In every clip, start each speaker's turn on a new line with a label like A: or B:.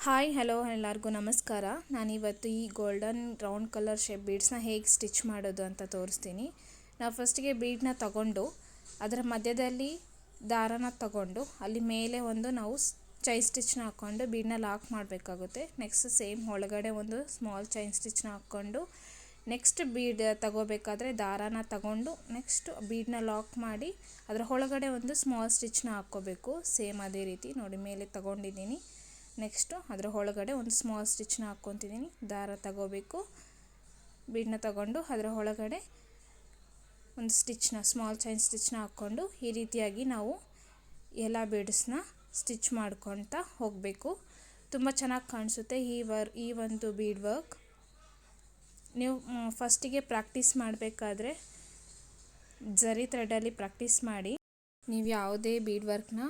A: Hi hello ಎಲ್ಲರಿಗೂ ನಮಸ್ಕಾರ. ನಾನಿವತ್ತು ಈ ಗೋಲ್ಡನ್ ರೌಂಡ್ ಕಲರ್ ಶೇಪ್ ಬೀಡ್ಸ್ನ ಹೇಗೆ ಸ್ಟಿಚ್ ಮಾಡೋದು ಅಂತ ತೋರಿಸ್ತೀನಿ. ನಾವು ಫಸ್ಟಿಗೆ ಬೀಡನ್ನ ತಗೊಂಡು ಅದರ ಮಧ್ಯದಲ್ಲಿ ದಾರನ ತಗೊಂಡು ಅಲ್ಲಿ ಮೇಲೆ ಒಂದು ನಾವು ಚೈನ್ ಸ್ಟಿಚ್ನ ಹಾಕ್ಕೊಂಡು ಬೀಡನ್ನ ಲಾಕ್ ಮಾಡಬೇಕಾಗುತ್ತೆ. ನೆಕ್ಸ್ಟ್ ಸೇಮ್ ಒಳಗಡೆ ಒಂದು ಸ್ಮಾಲ್ ಚೈನ್ ಸ್ಟಿಚ್ನ ಹಾಕ್ಕೊಂಡು ನೆಕ್ಸ್ಟ್ ಬೀಡ್ ತಗೋಬೇಕಾದ್ರೆ ದಾರಾನ ತಗೊಂಡು ನೆಕ್ಸ್ಟ್ ಬೀಡನ್ನ ಲಾಕ್ ಮಾಡಿ ಅದರ ಒಳಗಡೆ ಒಂದು ಸ್ಮಾಲ್ ಸ್ಟಿಚ್ನ ಹಾಕ್ಕೋಬೇಕು. ಸೇಮ್ ಅದೇ ರೀತಿ ನೋಡಿ ಮೇಲೆ ತಗೊಂಡಿದ್ದೀನಿ. ನೆಕ್ಸ್ಟು ಅದರ ಒಳಗಡೆ ಒಂದು ಸ್ಮಾಲ್ ಸ್ಟಿಚ್ನ ಹಾಕ್ಕೊತಿದ್ದೀನಿ. ದಾರ ತಗೋಬೇಕು, ಬೀಡನ್ನ ತಗೊಂಡು ಅದರ ಒಳಗಡೆ ಒಂದು ಸ್ಟಿಚ್ನ ಸ್ಮಾಲ್ ಚೈನ್ ಸ್ಟಿಚ್ನ ಹಾಕ್ಕೊಂಡು ಈ ರೀತಿಯಾಗಿ ನಾವು ಎಲ್ಲ ಬೀಡ್ಸ್ನ ಸ್ಟಿಚ್ ಮಾಡ್ಕೊತಾ ಹೋಗಬೇಕು. ತುಂಬ ಚೆನ್ನಾಗಿ ಕಾಣಿಸುತ್ತೆ ಈ ಒಂದು ಬೀಡ್ ವರ್ಕ್. ನೀವು ಫಸ್ಟಿಗೆ ಪ್ರಾಕ್ಟೀಸ್ ಮಾಡಬೇಕಾದ್ರೆ ಜರಿ ಥ್ರೆಡಲ್ಲಿ ಪ್ರಾಕ್ಟೀಸ್ ಮಾಡಿ. ನೀವು ಯಾವುದೇ ಬೀಡ್ ವರ್ಕ್ನ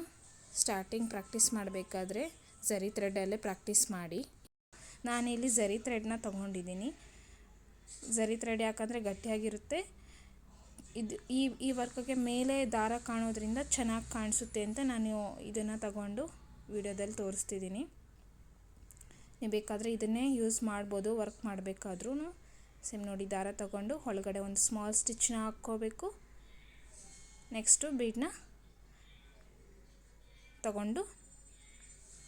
A: ಸ್ಟಾರ್ಟಿಂಗ್ ಪ್ರಾಕ್ಟೀಸ್ ಮಾಡಬೇಕಾದ್ರೆ ಜರಿ ಥ್ರೆಡಲ್ಲೇ ಪ್ರಾಕ್ಟೀಸ್ ಮಾಡಿ. ನಾನಿಲ್ಲಿ ಜರಿ ಥ್ರೆಡ್ನ ತೊಗೊಂಡಿದ್ದೀನಿ. ಜರಿ ಥ್ರೆಡ್ ಯಾಕಂದರೆ ಗಟ್ಟಿಯಾಗಿರುತ್ತೆ. ಇದು ಈ ವರ್ಕ್ಗೆ ಮೇಲೆ ದಾರ ಕಾಣೋದ್ರಿಂದ ಚೆನ್ನಾಗಿ ಕಾಣಿಸುತ್ತೆ ಅಂತ ನಾನು ಇದನ್ನು ತಗೊಂಡು ವಿಡಿಯೋದಲ್ಲಿ ತೋರಿಸ್ತಿದ್ದೀನಿ. ನೀವು ಬೇಕಾದರೆ ಇದನ್ನೇ ಯೂಸ್ ಮಾಡ್ಬೋದು ವರ್ಕ್ ಮಾಡಬೇಕಾದ್ರೂ. ಸೇಮ್ ನೋಡಿ ದಾರ ತಗೊಂಡು ಒಳಗಡೆ ಒಂದು ಸ್ಮಾಲ್ ಸ್ಟಿಚ್ನ ಹಾಕ್ಕೋಬೇಕು. ನೆಕ್ಸ್ಟು ಬೀಡನ್ನ ತಗೊಂಡು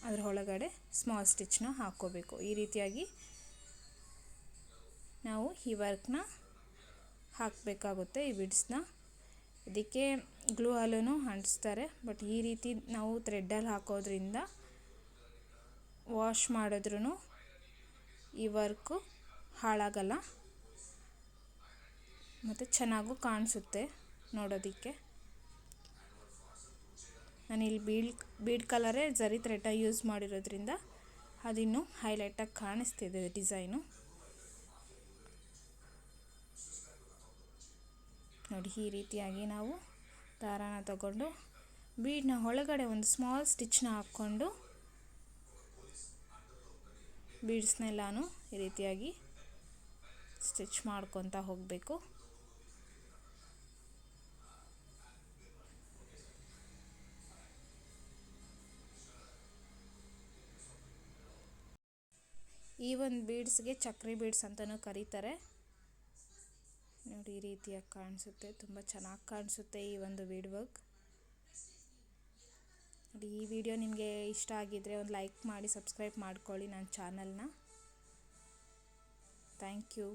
A: ಅದರ ಒಳಗಡೆ ಸ್ಮಾಲ್ ಸ್ಟಿಚ್ನ ಹಾಕ್ಕೋಬೇಕು. ಈ ರೀತಿಯಾಗಿ ನಾವು ಈ ವರ್ಕ್ನ ಹಾಕಬೇಕಾಗುತ್ತೆ. ಈ ಬೀಡ್ಸ್ನ ಇದಕ್ಕೆ ಗ್ಲೂ ಹಾಲೂ ಅಂಟಿಸ್ತಾರೆ, ಬಟ್ ಈ ರೀತಿ ನಾವು ಥ್ರೆಡ್ಡಲ್ಲಿ ಹಾಕೋದ್ರಿಂದ ವಾಶ್ ಮಾಡಿದ್ರೂ ಈ ವರ್ಕು ಹಾಳಾಗಲ್ಲ ಮತ್ತು ಚೆನ್ನಾಗೂ ಕಾಣಿಸುತ್ತೆ ನೋಡೋದಕ್ಕೆ. ನಾನಿಲ್ಲಿ ಬೀಡ್ ಕಲರೇ ಜರಿ ಥ್ರೆಡ್ನ ಯೂಸ್ ಮಾಡಿರೋದ್ರಿಂದ ಅದಿನ್ನೂ ಹೈಲೈಟಾಗಿ ಕಾಣಿಸ್ತಿದೆ ಡಿಸೈನು. ನೋಡಿ ಈ ರೀತಿಯಾಗಿ ನಾವು ದಾರಾನ ತಗೊಂಡು ಬೀಡ್ನ ಒಳಗಡೆ ಒಂದು ಸ್ಮಾಲ್ ಸ್ಟಿಚ್ನ ಹಾಕ್ಕೊಂಡು ಬೀಡ್ಸ್ನೆಲ್ಲನೂ ಈ ರೀತಿಯಾಗಿ ಸ್ಟಿಚ್ ಮಾಡ್ಕೊತಾ ಹೋಗಬೇಕು. ಈ ಒಂದು ಬೀಡ್ಸ್ಗೆ ಚಕ್ರಿ ಬೀಡ್ಸ್ ಅಂತಲೂ ಕರೀತಾರೆ. ನೋಡಿ ಈ ರೀತಿಯಾಗಿ ಕಾಣಿಸುತ್ತೆ, ತುಂಬ ಚೆನ್ನಾಗಿ ಕಾಣಿಸುತ್ತೆ ಈ ಒಂದು ಬೀಡ್ ವರ್ಕ್. ನೋಡಿ ಈ ವಿಡಿಯೋ ನಿಮಗೆ ಇಷ್ಟ ಆಗಿದ್ದರೆ ಒಂದು ಲೈಕ್ ಮಾಡಿ, ಸಬ್ಸ್ಕ್ರೈಬ್ ಮಾಡ್ಕೊಳ್ಳಿ ನನ್ನ ಚಾನಲ್ನ. Thank you.